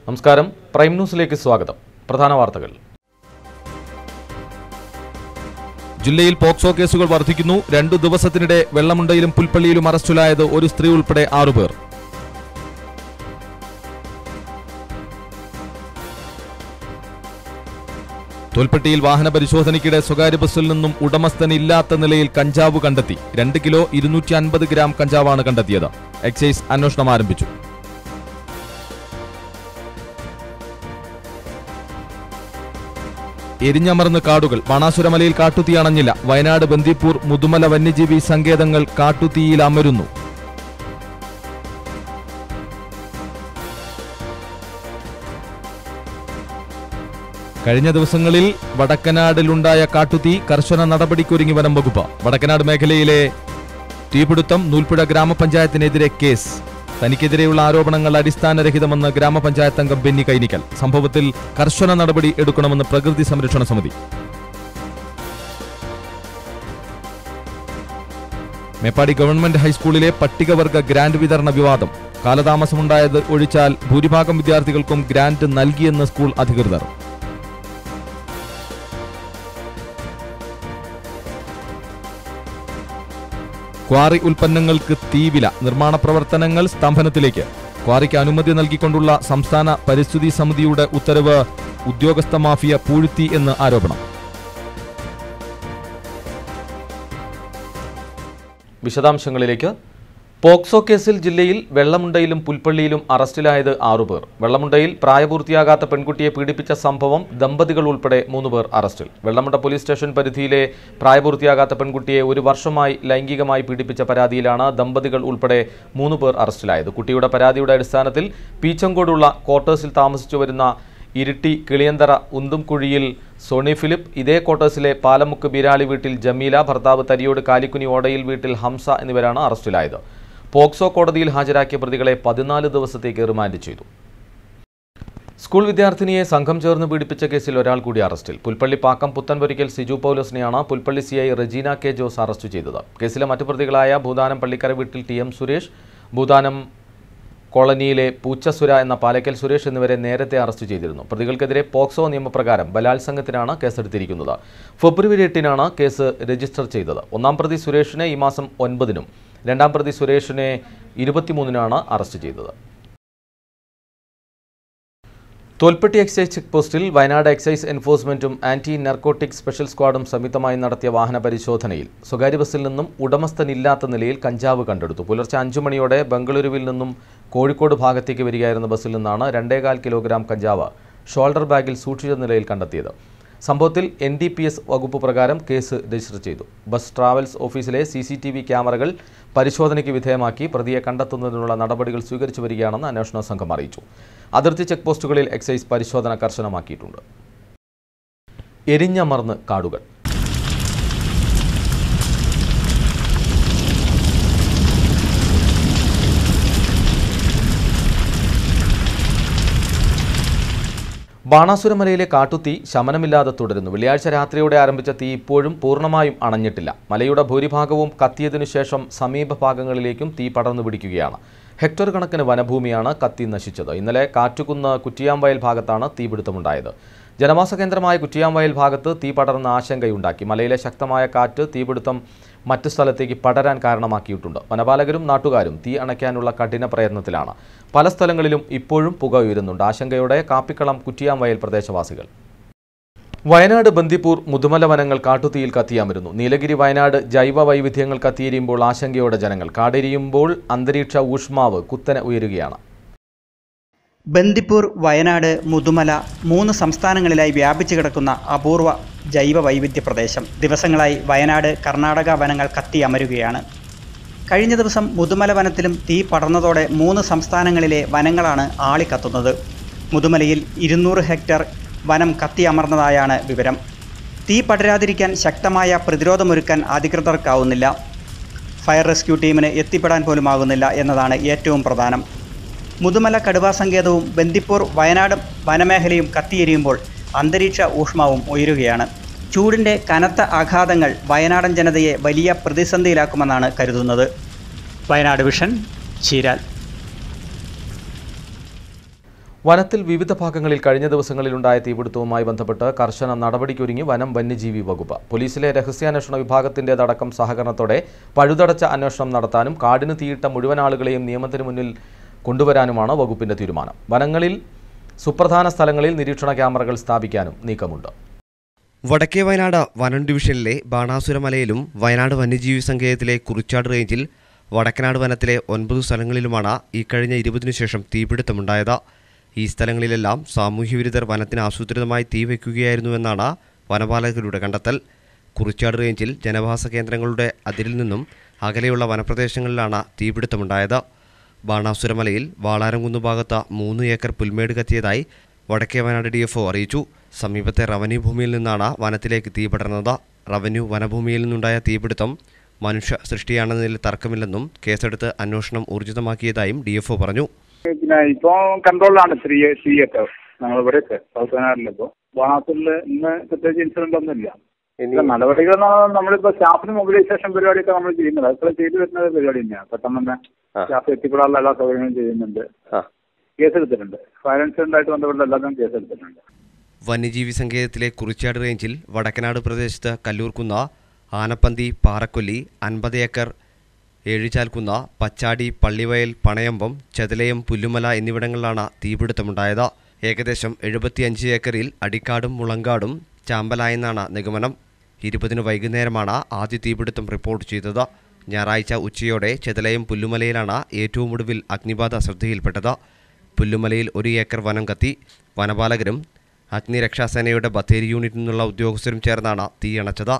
നമസ്കാരം, പ്രൈം ന്യൂസിലേക്ക് സ്വാഗതം. പ്രധാന വാർത്തകൾ. ജില്ലയിൽ പോക്സോ കേസുകൾ വർദ്ധിക്കുന്നു. 2 ദിവസത്തിനിടെ വെള്ളമുണ്ടയിലും പുൽപ്പള്ളിയിലും അറസ്റ്റിലായത് ഒരു സ്ത്രീ ഉൾപ്പെടെ 6 പേർ. തോൽപ്പെട്ടിയിൽ വാഹന പരിശോധനയ്ക്കിടെ സ്വകാര്യ ബസ്സിൽ നിന്നും ഉടമസ്ഥനില്ലാത്ത നിലയിൽ കഞ്ചാവ് കണ്ടെത്തി. 2 കിലോ 250 ഗ്രാം കഞ്ചാവാണ് കണ്ടെത്തിയത്. എക്സൈസ് അന്വേഷണം ആരംഭിച്ചു. എരിഞ്ഞമർന്ന് കാടുകൾ. ബാണാസുരമലയിൽ കാട്ടുതീ അണഞ്ഞില്ല. വയനാട് ബന്ദിപ്പൂർ മുതുമല വന്യജീവി സങ്കേതങ്ങൾ കാട്ടുതീയിൽ അമരുന്നു. കഴിഞ്ഞ ദിവസങ്ങളിൽ വടക്കനാടിലുണ്ടായ കാട്ടുതീ കർശന നടപടിക്കൊരുങ്ങി വനം വകുപ്പ്. വടക്കനാട് മേഖലയിലെ തീപിടുത്തം. നൂൽപ്പുഴ ഗ്രാമപഞ്ചായത്തിനെതിരെ കേസ്. തനിക്കെതിരെയുള്ള ആരോപണങ്ങൾ അടിസ്ഥാനരഹിതമെന്ന് ഗ്രാമപഞ്ചായത്ത് അംഗം ബെന്നി കൈനിക്കൽ. സംഭവത്തിൽ കർശന നടപടി എടുക്കണമെന്ന് പ്രകൃതി സംരക്ഷണ സമിതി. മേപ്പാടി ഗവൺമെന്റ് ഹൈസ്കൂളിലെ പട്ടികവർഗ ഗ്രാന്റ് വിതരണ വിവാദം. കാലതാമസമുണ്ടായത് ഒഴിച്ചാൽ ഭൂരിഭാഗം വിദ്യാർത്ഥികൾക്കും ഗ്രാന്റ് നൽകിയെന്ന് സ്കൂൾ അധികൃതർ. ക്വാറി ഉൽപ്പന്നങ്ങൾക്ക് തീവില. നിർമ്മാണ പ്രവർത്തനങ്ങൾ സ്തംഭനത്തിലേക്ക്. ക്വാറിക്ക് അനുമതി നൽകിക്കൊണ്ടുള്ള സംസ്ഥാന പരിസ്ഥിതി സമിതിയുടെ ഉത്തരവ് ഉദ്യോഗസ്ഥ മാഫിയ പൂഴ്ത്തി എന്ന് ആരോപണം. വിശദാംശങ്ങളിലേക്ക്. പോക്സോ കേസിൽ ജില്ലയിൽ വെള്ളമുണ്ടയിലും പുൽപ്പള്ളിയിലും അറസ്റ്റിലായത് 6 പേർ. വെള്ളമുണ്ടയിൽ പ്രായപൂർത്തിയാകാത്ത പെൺകുട്ടിയെ പീഡിപ്പിച്ച സംഭവം ദമ്പതികൾ ഉൾപ്പെടെ 3 പേർ അറസ്റ്റിൽ. വെള്ളമുണ്ട പോലീസ് സ്റ്റേഷൻ പരിധിയിലെ പ്രായപൂർത്തിയാകാത്ത പെൺകുട്ടിയെ 1 വർഷമായി ലൈംഗികമായി പീഡിപ്പിച്ച പരാതിയിലാണ് ദമ്പതികൾ ഉൾപ്പെടെ 3 പേർ അറസ്റ്റിലായത്. കുട്ടിയുടെ പരാതിയുടെ അടിസ്ഥാനത്തിൽ പീച്ചങ്കോടുള്ള ക്വാർട്ടേഴ്സിൽ താമസിച്ചു വരുന്ന ഇരിട്ടി കിളിയന്തറ ഉന്തുംകുഴിയിൽ സോണി ഫിലിപ്പ്, ഇതേ ക്വാർട്ടേഴ്സിലെ പാലമുക്ക് ബീരാളി വീട്ടിൽ ജമീല, ഭർത്താവ് തരിയോട് കാലിക്കുനി ഓടയിൽ വീട്ടിൽ ഹംസ എന്നിവരാണ് അറസ്റ്റിലായത്. പോക്സോ കോടതിയിൽ ഹാജരാക്കിയ പ്രതികളെ 14 ദിവസത്തേക്ക് റിമാൻഡ് ചെയ്തു. സ്കൂൾ വിദ്യാർത്ഥിനിയെ സംഘം ചേർന്ന് പീഡിപ്പിച്ച കേസിൽ ഒരാൾ കൂടി അറസ്റ്റിൽ. പുൽപ്പള്ളി പാക്കം പുത്തൻപൊരിക്കൽ സിജു പൗലോസിനെയാണ് Pulpally CI Rajeena K Jose arrest ചെയ്തത്. കേസിലെ മറ്റു പ്രതികളായ ഭൂതാനം പള്ളിക്കര വീട്ടിൽ ടി എം സുരേഷ്, ഭൂതാനം കോളനിയിലെ പൂച്ചസുര എന്ന പാലക്കൽ സുരേഷ് എന്നിവരെ നേരത്തെ അറസ്റ്റ് ചെയ്തിരുന്നു. പ്രതികൾക്കെതിരെ പോക്സോ നിയമപ്രകാരം ബലാത്സംഗത്തിനാണ് കേസെടുത്തിരിക്കുന്നത്. ഫെബ്രുവരി 8-നാണ് കേസ് രജിസ്റ്റർ ചെയ്തത്. 1-ാം പ്രതി സുരേഷിനെ ഈ മാസം 9-നും 2-ാം പ്രതി സുരേഷിനെ 23-നാണ് അറസ്റ്റ് ചെയ്തത്. തോൽപ്പെട്ടി എക്സൈസ് ചെക്ക് പോസ്റ്റിൽ വയനാട് എക്സൈസ് എൻഫോഴ്സ്മെന്റും ആന്റി നർക്കോട്ടിക് സ്പെഷ്യൽ സ്ക്വാഡും സംയുക്തമായി നടത്തിയ വാഹന പരിശോധനയിൽ സ്വകാര്യ ബസ്സിൽ നിന്നും ഉടമസ്ഥനില്ലാത്ത നിലയിൽ കഞ്ചാവ് കണ്ടെടുത്തു. പുലർച്ചെ 5 മണിയോടെ ബംഗളൂരുവിൽ നിന്നും കോഴിക്കോട് ഭാഗത്തേക്ക് വരികയായിരുന്ന ബസ്സിൽ നിന്നാണ് 2.25 കിലോഗ്രാം കഞ്ചാവ് ഷോൾഡർ ബാഗിൽ സൂക്ഷിച്ച നിലയിൽ കണ്ടെത്തിയത്. സംഭവത്തിൽ NDPS വകുപ്പ് പ്രകാരം കേസ് രജിസ്റ്റർ ചെയ്തു. ബസ് ട്രാവൽസ് ഓഫീസിലെ CCTV ക്യാമറകൾ പരിശോധനയ്ക്ക് വിധേയമാക്കി പ്രതിയെ കണ്ടെത്തുന്നതിനുള്ള നടപടികൾ സ്വീകരിച്ചു വരികയാണെന്ന് അന്വേഷണ സംഘം അറിയിച്ചു. അതിർത്തി ചെക്ക് പോസ്റ്റുകളിൽ എക്സൈസ് പരിശോധന കർശനമാക്കിയിട്ടുണ്ട്. എരിഞ്ഞമർന്ന് കാടുകൾ. ബാണാസുരമലയിലെ കാട്ടുതീ ശമനമില്ലാതെ തുടരുന്നു. വെള്ളിയാഴ്ച രാത്രിയോടെ ആരംഭിച്ച തീ ഇപ്പോഴും പൂർണ്ണമായും അണഞ്ഞിട്ടില്ല. മലയുടെ ഭൂരിഭാഗവും കത്തിയതിനു ശേഷം സമീപ ഭാഗങ്ങളിലേക്കും തീ പടർന്നു പിടിക്കുകയാണ്. ഹെക്ടർ കണക്കിന് വനഭൂമിയാണ് കത്തി നശിച്ചത്. ഇന്നലെ കാറ്റുകുന്ന് കുറ്റിയാംവയൽ ഭാഗത്താണ് തീപിടുത്തമുണ്ടായത്. ജനവാസ കേന്ദ്രമായ കുറ്റിയാംവയൽ ഭാഗത്ത് തീ പടർന്ന ആശങ്കയുണ്ടാക്കി. മലയിലെ ശക്തമായ കാറ്റ് തീപിടുത്തം മറ്റു സ്ഥലത്തേക്ക് പടരാൻ കാരണമാക്കിയിട്ടുണ്ട്. വനപാലകരും നാട്ടുകാരും തീ അണയ്ക്കാനുള്ള കഠിന പ്രയത്നത്തിലാണ്. പല സ്ഥലങ്ങളിലും ഇപ്പോഴും പുക ഉയരുന്നുണ്ട്. ആശങ്കയോടെ കാപ്പിക്കളം കുറ്റിയാംവയൽ പ്രദേശവാസികൾ. വയനാട് ബന്ദിപ്പൂർ മുതുമല വനങ്ങൾ കാട്ടുതീയിൽ കത്തിയമരുന്നു. നീലഗിരി വയനാട് ജൈവ വൈവിധ്യങ്ങൾ കത്തിയെരിയുമ്പോൾ ആശങ്കയോടെ ജനങ്ങൾ. കാടെരിയുമ്പോൾ അന്തരീക്ഷ ഊഷ്മാവ് കുത്തനെ ഉയരുകയാണ്. ബന്ദിപ്പൂർ, വയനാട്, മുതുമല 3 സംസ്ഥാനങ്ങളിലായി വ്യാപിച്ചു കിടക്കുന്ന അപൂർവ ജൈവ വൈവിധ്യ പ്രദേശം. ദിവസങ്ങളായി വയനാട്, കർണാടക വനങ്ങൾ കത്തിയമരുകയാണ്. കഴിഞ്ഞ ദിവസം മുതുമല വനത്തിലും തീ പടർന്നതോടെ 3 സംസ്ഥാനങ്ങളിലെ വനങ്ങളാണ് ആളിക്കത്തുന്നത്. മുതുമലയിൽ 200 ഹെക്ടർ വനം കത്തിയമർന്നതായാണ് വിവരം. തീ പടരാതിരിക്കാൻ ശക്തമായ പ്രതിരോധമൊരുക്കാൻ അധികൃതർക്കാവുന്നില്ല. ഫയർ റെസ്ക്യൂ ടീമിന് എത്തിപ്പെടാൻ പോലും ആകുന്നില്ല എന്നതാണ് ഏറ്റവും പ്രധാനം. മുതുമല കടുവാ സങ്കേതവും ബന്ദിപ്പൂർ വയനാട് വനമേഖലയും കത്തിയെരിയുമ്പോൾ അന്തരീക്ഷ ഊഷ്മാവും ഉയരുകയാണ്. ചൂടിൻ്റെ കനത്ത ആഘാതങ്ങൾ വയനാടൻ ജനതയെ വലിയ പ്രതിസന്ധിയിലാക്കുമെന്നാണ് കരുതുന്നത്. വയനാട് വിഷൻ, ചീരാൽ. വനത്തിൽ വിവിധ ഭാഗങ്ങളിൽ കഴിഞ്ഞ ദിവസങ്ങളിലുണ്ടായ തീപിടുത്തവുമായി ബന്ധപ്പെട്ട് കർശന നടപടിക്കൊരുങ്ങി വനം വന്യജീവി വകുപ്പ്. പോലീസിലെ രഹസ്യാന്വേഷണ വിഭാഗത്തിൻ്റെതടക്കം സഹകരണത്തോടെ പഴുതടച്ച അന്വേഷണം നടത്താനും കാടിന് തീയിട്ട മുഴുവൻ ആളുകളെയും നിയമത്തിന് മുന്നിൽ കൊണ്ടുവരാനുമാണ് വകുപ്പിന്റെ തീരുമാനം. വനങ്ങളിൽ സുപ്രധാന സ്ഥലങ്ങളിൽ നിരീക്ഷണ ക്യാമറകൾ സ്ഥാപിക്കാനും നീക്കമുണ്ട്. വടക്കേ വയനാട് വനം ഡിവിഷനിലെ ബാണാസുരമലയിലും വയനാട് വന്യജീവി സങ്കേതത്തിലെ കുറിച്ചാട് റേഞ്ചിൽ വടക്കനാട് വനത്തിലെ 9 സ്ഥലങ്ങളിലുമാണ് ഈ കഴിഞ്ഞ 20-നു ശേഷം തീപിടുത്തമുണ്ടായത്. ഈ സ്ഥലങ്ങളിലെല്ലാം സാമൂഹ്യവിരുദ്ധർ വനത്തിന് ആസൂത്രിതമായി തീവയ്ക്കുകയായിരുന്നുവെന്നാണ് വനപാലകരുടെ കണ്ടെത്തൽ. കുറിച്ചാട് റേഞ്ചിൽ ജനവാസ കേന്ദ്രങ്ങളുടെ അതിരിൽ നിന്നും അകലെയുള്ള വനപ്രദേശങ്ങളിലാണ് തീപിടുത്തമുണ്ടായത്. ബാണാസുരമലയിൽ വാളാരംകുന്ന് ഭാഗത്ത് 3 ഏക്കർ പുൽമേട് കത്തിയതായി വടക്കേ വയനാട് DFO അറിയിച്ചു. സമീപത്തെ റവന്യൂ ഭൂമിയിൽ നിന്നാണ് വനത്തിലേക്ക് തീ പടർന്നത്. റവന്യൂ വനഭൂമിയിൽ നിന്നുണ്ടായ തീപിടുത്തം മനുഷ്യ സൃഷ്ടിയാണെന്നതിൽ തർക്കമില്ലെന്നും കേസെടുത്ത് അന്വേഷണം ഊർജിതമാക്കിയതായും DFO പറഞ്ഞു. ഇപ്പോൾ കൺട്രോളിലാണ് തീയൊക്കെ ഞങ്ങളിവിടെയൊക്കെ സൗത്ത് വയനാട്ടിലിപ്പോൾ. ബാണാസുരിൽ ഇന്ന് പ്രത്യേകിച്ച് ഇൻസിഡന്റ് ഒന്നുമില്ല. നടപടികൾ നമ്മളിപ്പോൾ സ്റ്റാഫിന് മൊബിലൈസേഷൻ പരിപാടിയൊക്കെ നമ്മൾ ചെയ്യുന്നത് അതൊക്കെ ചെയ്തു വരുന്ന പരിപാടി തന്നെയാണ്. പെട്ടെന്ന് തന്നെ സ്റ്റാഫ് എത്തിപ്പെടാനുള്ള എല്ലാ സൗകര്യങ്ങളും ചെയ്യുന്നുണ്ട്. കേസെടുത്തിട്ടുണ്ട്. ഫയർ ഇൻസിഡന്റായിട്ട് ബന്ധപ്പെട്ട എല്ലാത്തിനും കേസെടുത്തിട്ടുണ്ട്. വന്യജീവി സങ്കേതത്തിലെ കുറിച്ചാട് റേഞ്ചിൽ വടക്കനാട് പ്രദേശത്ത് കല്ലൂർകുന്ന, ആനപ്പന്തി, പാറക്കൊല്ലി, 50 ഏക്കർ ഏഴിച്ചാൽകുന്ന, പച്ചാടി, പള്ളിവയൽ, പണയമ്പം, ചെതലയം, പുല്ലുമല എന്നിവിടങ്ങളിലാണ് തീപിടുത്തമുണ്ടായത്. ഏകദേശം 75 ഏക്കറിൽ അടിക്കാടും മുളങ്കാടും ചാമ്പലായെന്നാണ് നിഗമനം. 20-ന് വൈകുന്നേരമാണ് ആദ്യ തീപിടുത്തം റിപ്പോർട്ട് ചെയ്തത്. ഞായറാഴ്ച ഉച്ചയോടെ ചെതലയം പുല്ലുമലയിലാണ് ഏറ്റവും ഒടുവിൽ അഗ്നിബാധ ശ്രദ്ധയിൽപ്പെട്ടത്. പുല്ലുമലയിൽ 1 ഏക്കർ വനം കത്തി. വനപാലകരും അഗ്നിരക്ഷാസേനയുടെ ബത്തേരി യൂണിറ്റിൽ നിന്നുള്ള ഉദ്യോഗസ്ഥരും ചേർന്നാണ് തീയണച്ചത്.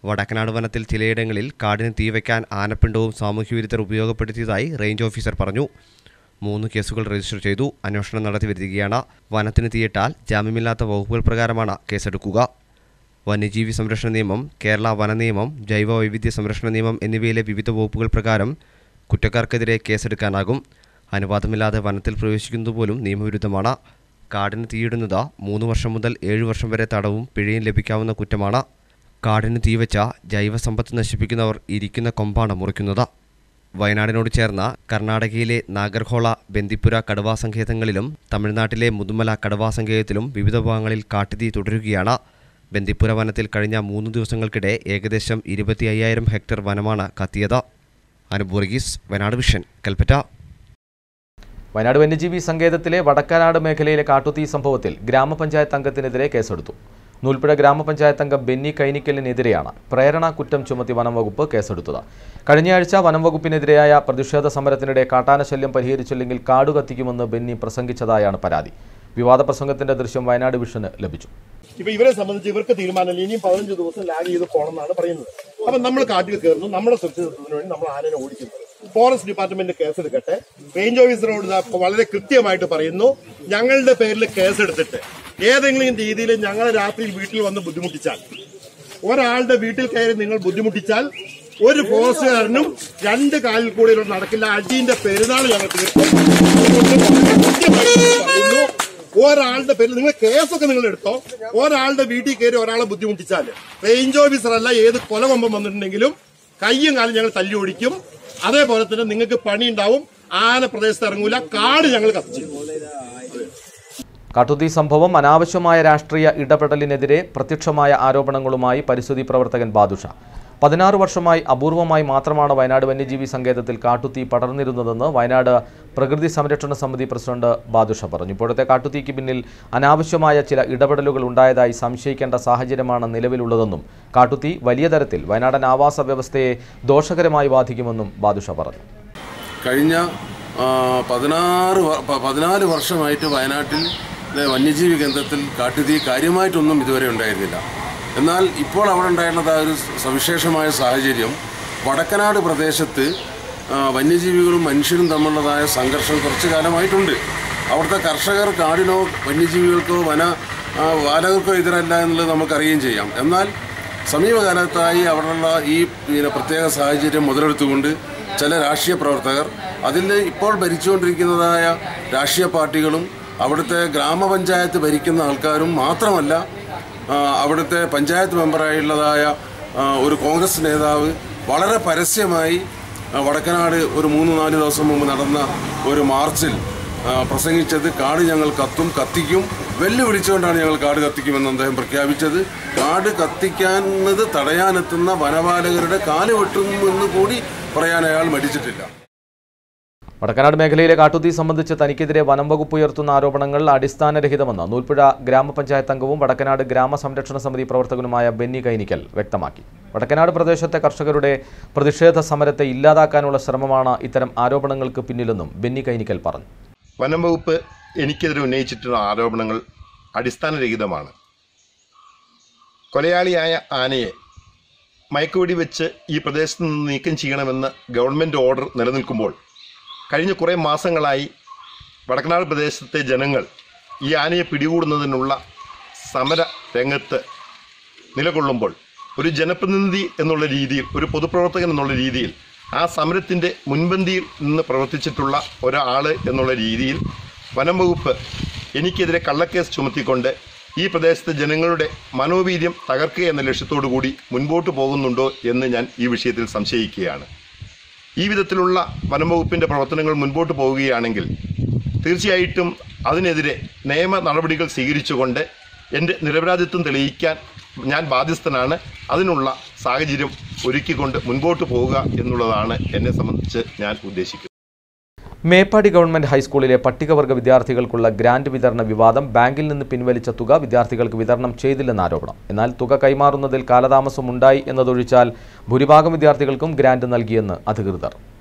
വടക്കനാട് വനത്തിൽ ചിലയിടങ്ങളിൽ കാടിന് തീവയ്ക്കാൻ ആനപ്പിണ്ടവും സാമൂഹ്യവിരുദ്ധർ ഉപയോഗപ്പെടുത്തിയതായി റേഞ്ച് ഓഫീസർ പറഞ്ഞു. 3 കേസുകൾ രജിസ്റ്റർ ചെയ്തു. അന്വേഷണം നടത്തി വരികയാണ്. വനത്തിന് തീയിട്ടാൽ ജാമ്യമില്ലാത്ത വകുപ്പുകൾ പ്രകാരമാണ് കേസെടുക്കുക. വന്യജീവി സംരക്ഷണ നിയമം, കേരള വന നിയമം, ജൈവ വൈവിധ്യ സംരക്ഷണ നിയമം എന്നിവയിലെ വിവിധ വകുപ്പുകൾ പ്രകാരം കുറ്റക്കാർക്കെതിരെ കേസെടുക്കാനാകും. അനുവാദമില്ലാതെ വനത്തിൽ പ്രവേശിക്കുന്നത് പോലും നിയമവിരുദ്ധമാണ്. കാടിന് തീയിടുന്നത് 3 വർഷം മുതൽ 7 വർഷം വരെ തടവും പിഴയും ലഭിക്കാവുന്ന കുറ്റമാണ്. കാടിന് തീവച്ച ജൈവസമ്പത്ത് നശിപ്പിക്കുന്നവർ ഇരിക്കുന്ന കൊമ്പാണ് മുറിക്കുന്നത്. വയനാടിനോട് ചേർന്ന കർണാടകയിലെ നാഗർഹോള, ബന്ദിപ്പുര കടുവാ സങ്കേതങ്ങളിലും തമിഴ്നാട്ടിലെ മുതുമല കടുവാ സങ്കേതത്തിലും വിവിധ ഭാഗങ്ങളിൽ കാട്ടുതീ തുടരുകയാണ്. ബന്ദിപ്പുര വനത്തിൽ കഴിഞ്ഞ 3 ദിവസങ്ങൾക്കിടെ ഏകദേശം 25,000 ഹെക്ടർ വനമാണ് കത്തിയത്. അനുപൂർഗീസ്, വയനാട് വിഷൻ, കൽപ്പറ്റ. വയനാട് വന്യജീവി സങ്കേതത്തിലെ വടക്കനാട് മേഖലയിലെ കാട്ടുതീ സംഭവത്തിൽ ഗ്രാമപഞ്ചായത്ത് അംഗത്തിനെതിരെ കേസെടുത്തു. നൂൽപ്പുഴ ഗ്രാമപഞ്ചായത്ത് അംഗം ബെന്നി കൈനിക്കലിനെതിരെയാണ് പ്രേരണ കുറ്റം ചുമത്തി വനം വകുപ്പ് കേസെടുത്തത്. കഴിഞ്ഞയാഴ്ച വനം വകുപ്പിനെതിരെയായ പ്രതിഷേധ സമരത്തിനിടെ കാട്ടാനശല്യം പരിഹരിച്ചില്ലെങ്കിൽ കാടു കത്തിക്കുമെന്ന് ബെന്നി പ്രസംഗിച്ചതായാണ് പരാതി. വിവാദ പ്രസംഗത്തിന്റെ ദൃശ്യം വയനാട് വിഷന് ലഭിച്ചു. ഇപ്പൊ ഇവരെ സംബന്ധിച്ച് ഇവർക്ക് തീരുമാനമില്ല, ഇനിയും 15 ദിവസം ലാഗ് ചെയ്ത് പോകണമെന്നാണ് പറയുന്നത്. അപ്പൊ നമ്മൾ കാട്ടിൽ കയറുന്നു, നമ്മുടെ സുരക്ഷിതത്വത്തിന് വേണ്ടി നമ്മൾ ആനനെ ഓടിക്കുന്നു. ഫോറസ്റ്റ് ഡിപ്പാർട്ട്മെന്റ് കേസെടുക്കട്ടെ. റേഞ്ച് ഓഫീസറോട് വളരെ കൃത്യമായിട്ട് പറയുന്നു, ഞങ്ങളുടെ പേരിൽ കേസെടുത്തിട്ട് ഏതെങ്കിലും രീതിയിൽ ഞങ്ങളെ രാത്രിയിൽ വീട്ടിൽ വന്ന് ബുദ്ധിമുട്ടിച്ചാൽ, ഒരാളുടെ വീട്ടിൽ കയറി നിങ്ങൾ ബുദ്ധിമുട്ടിച്ചാൽ ഒരു ഫോറസ്റ്റുകാരനും 2 കാലിൽ കൂടെ നടക്കില്ല. അജീന്റെ പെരുന്നാൾ ഞങ്ങൾ തീർക്കും. ഒരാളുടെ പേരിൽ നിങ്ങൾ കേസൊക്കെ നിങ്ങൾ എടുത്തോ. ഒരാളുടെ വീട്ടിൽ കയറി ഒരാളെ ബുദ്ധിമുട്ടിച്ചാൽ റേഞ്ച് ഓഫീസറല്ല, ഏത് കൊലകൊമ്പം വന്നിട്ടുണ്ടെങ്കിലും കയ്യും കാലും ഞങ്ങൾ തല്ലി ഓടിക്കും. അതേപോലെ തന്നെ നിങ്ങൾക്ക് പണി ഉണ്ടാവും. ആന പ്രദേശത്ത് ഇറങ്ങൂല, കാട് ഞങ്ങൾ കത്തിച്ചു. കാട്ടുതീ സംഭവം അനാവശ്യമായ രാഷ്ട്രീയ ഇടപെടലിനെതിരെ പ്രത്യക്ഷമായ ആരോപണങ്ങളുമായി പരിസ്ഥിതി പ്രവർത്തകൻ ബാദുഷ. 16 വർഷമായി അപൂർവമായി മാത്രമാണ് വയനാട് വന്യജീവി സങ്കേതത്തിൽ കാട്ടുതീ പടർന്നിരുന്നതെന്ന് വയനാട് പ്രകൃതി സംരക്ഷണ സമിതി പ്രസിഡന്റ് ബാദുഷ പറഞ്ഞു. ഇപ്പോഴത്തെ കാട്ടുതീക്ക് പിന്നിൽ അനാവശ്യമായ ചില ഇടപെടലുകൾ ഉണ്ടായതായി സംശയിക്കേണ്ട സാഹചര്യമാണ് നിലവിലുള്ളതെന്നും കാട്ടുതീ വലിയ തരത്തിൽ വയനാടൻ ആവാസ വ്യവസ്ഥയെ ദോഷകരമായി ബാധിക്കുമെന്നും ബാദുഷ പറഞ്ഞു. കഴിഞ്ഞ 14 വർഷമായിട്ട് വയനാട്ടിൽ വന്യജീവി കേന്ദ്രത്തിൽ കാട്ടുതീ കാര്യമായിട്ടൊന്നും ഇതുവരെ ഉണ്ടായിരുന്നില്ല. എന്നാൽ ഇപ്പോൾ അവിടെ ഉണ്ടായിരുന്നത് ഒരു സവിശേഷമായ സാഹചര്യം, വടക്കനാട് പ്രദേശത്ത് വന്യജീവികളും മനുഷ്യരും തമ്മിലുള്ളതായ സംഘർഷം കുറച്ചു കാലമായിട്ടുണ്ട്. അവിടുത്തെ കർഷകർ കാടിനോ വന്യജീവികൾക്കോ പാലകർക്കോ എതിരല്ല എന്നുള്ളത് നമുക്കറിയുകയും ചെയ്യാം. എന്നാൽ സമീപകാലത്തായി അവിടെയുള്ള ഈ പ്രത്യേക സാഹചര്യം മുതലെടുത്തുകൊണ്ട് ചില രാഷ്ട്രീയ പ്രവർത്തകർ, അതിൽ ഇപ്പോൾ ഭരിച്ചുകൊണ്ടിരിക്കുന്നതായ രാഷ്ട്രീയ പാർട്ടികളും അവിടുത്തെ ഗ്രാമപഞ്ചായത്ത് ഭരിക്കുന്ന ആൾക്കാരും മാത്രമല്ല, അവിടുത്തെ പഞ്ചായത്ത് മെമ്പറായുള്ളതായ ഒരു കോൺഗ്രസ് നേതാവ് വളരെ പരസ്യമായി വടക്കനാട് ഒരു 3-4 ദിവസം മുമ്പ് നടന്ന ഒരു മാർച്ചിൽ പ്രസംഗിച്ചത് കാട് ഞങ്ങൾ കത്തിക്കും വെല്ലുവിളിച്ചുകൊണ്ടാണ് ഞങ്ങൾ കാട് കത്തിക്കുമെന്ന് അദ്ദേഹം പ്രഖ്യാപിച്ചത്. കാട് കത്തിക്കാനത് തടയാനെത്തുന്ന വനപാലകരുടെ കാല് വെട്ടുമെന്ന് കൂടി പറയാൻ അയാൾ മടിച്ചിട്ടില്ല. വടക്കനാട് മേഖലയിലെ കാട്ടുതീ സംബന്ധിച്ച് തനിക്കെതിരെ വനം വകുപ്പ് ഉയർത്തുന്ന ആരോപണങ്ങൾ അടിസ്ഥാനരഹിതമെന്ന് നൂൽപ്പുഴ ഗ്രാമപഞ്ചായത്ത് അംഗവും വടക്കനാട് ഗ്രാമസംരക്ഷണ സമിതി പ്രവർത്തകനുമായ ബെന്നി കൈനിക്കൽ വ്യക്തമാക്കി. വടക്കനാട് പ്രദേശത്തെ കർഷകരുടെ പ്രതിഷേധ സമരത്തെ ഇല്ലാതാക്കാനുള്ള ശ്രമമാണ് ഇത്തരം ആരോപണങ്ങൾക്ക് പിന്നിലെന്നും ബെന്നി കൈനിക്കൽ പറഞ്ഞു. വനം വകുപ്പ് എനിക്കെതിരെ ഉന്നയിച്ചിട്ടുള്ള ആരോപണങ്ങൾ അടിസ്ഥാനരഹിതമാണ്. കൊലയാളിയായ ആനയെ മയക്കുവെടി വെച്ച് ഈ പ്രദേശത്ത് നിന്ന് നീക്കം ചെയ്യണമെന്ന് ഗവൺമെൻറ് ഓർഡർ നിലനിൽക്കുമ്പോൾ കഴിഞ്ഞ കുറേ മാസങ്ങളായി വടക്കനാട് പ്രദേശത്തെ ജനങ്ങൾ ഈ ആനയെ പിടികൂടുന്നതിനുള്ള സമര രംഗത്ത് നിലകൊള്ളുമ്പോൾ ഒരു ജനപ്രതിനിധി എന്നുള്ള രീതിയിൽ, ഒരു പൊതുപ്രവർത്തകൻ എന്നുള്ള രീതിയിൽ, ആ സമരത്തിൻ്റെ മുൻപന്തിയിൽ നിന്ന് പ്രവർത്തിച്ചിട്ടുള്ള ഒരാൾ എന്നുള്ള രീതിയിൽ വനം വകുപ്പ് എനിക്കെതിരെ കള്ളക്കേസ് ചുമത്തിക്കൊണ്ട് ഈ പ്രദേശത്തെ ജനങ്ങളുടെ മനോവീര്യം തകർക്കുക എന്ന ലക്ഷ്യത്തോടു കൂടി മുൻപോട്ട് പോകുന്നുണ്ടോ എന്ന് ഞാൻ ഈ വിഷയത്തിൽ സംശയിക്കുകയാണ്. ഈ വിധത്തിലുള്ള വനം വകുപ്പിൻ്റെ പ്രവർത്തനങ്ങൾ മുൻപോട്ട് പോവുകയാണെങ്കിൽ തീർച്ചയായിട്ടും അതിനെതിരെ നിയമ നടപടികൾ സ്വീകരിച്ചുകൊണ്ട് എൻ്റെ നിരപരാധിത്വം തെളിയിക്കാൻ ഞാൻ ബാധ്യസ്ഥനാണ്. അതിനുള്ള സാഹചര്യം ഒരുക്കിക്കൊണ്ട് മുൻപോട്ട് പോവുക എന്നുള്ളതാണ് എന്നെ സംബന്ധിച്ച് ഞാൻ ഉദ്ദേശിക്കുന്നത്. മേപ്പാടി ഗവൺമെന്റ് ഹൈസ്കൂളിലെ പട്ടികവർഗ വിദ്യാർത്ഥികൾക്കുള്ള ഗ്രാന്റ് വിതരണ വിവാദം ബാങ്കിൽ നിന്ന് പിൻവലിച്ച തുക വിദ്യാർത്ഥികൾക്ക് വിതരണം ചെയ്തില്ലെന്ന ആരോപണം. എന്നാൽ തുക കൈമാറുന്നതിൽ കാലതാമസം ഉണ്ടായി എന്നതൊഴിച്ചാൽ ഭൂരിഭാഗം വിദ്യാർത്ഥികൾക്കും ഗ്രാന്റ് നൽകിയെന്ന് അധികൃതർ.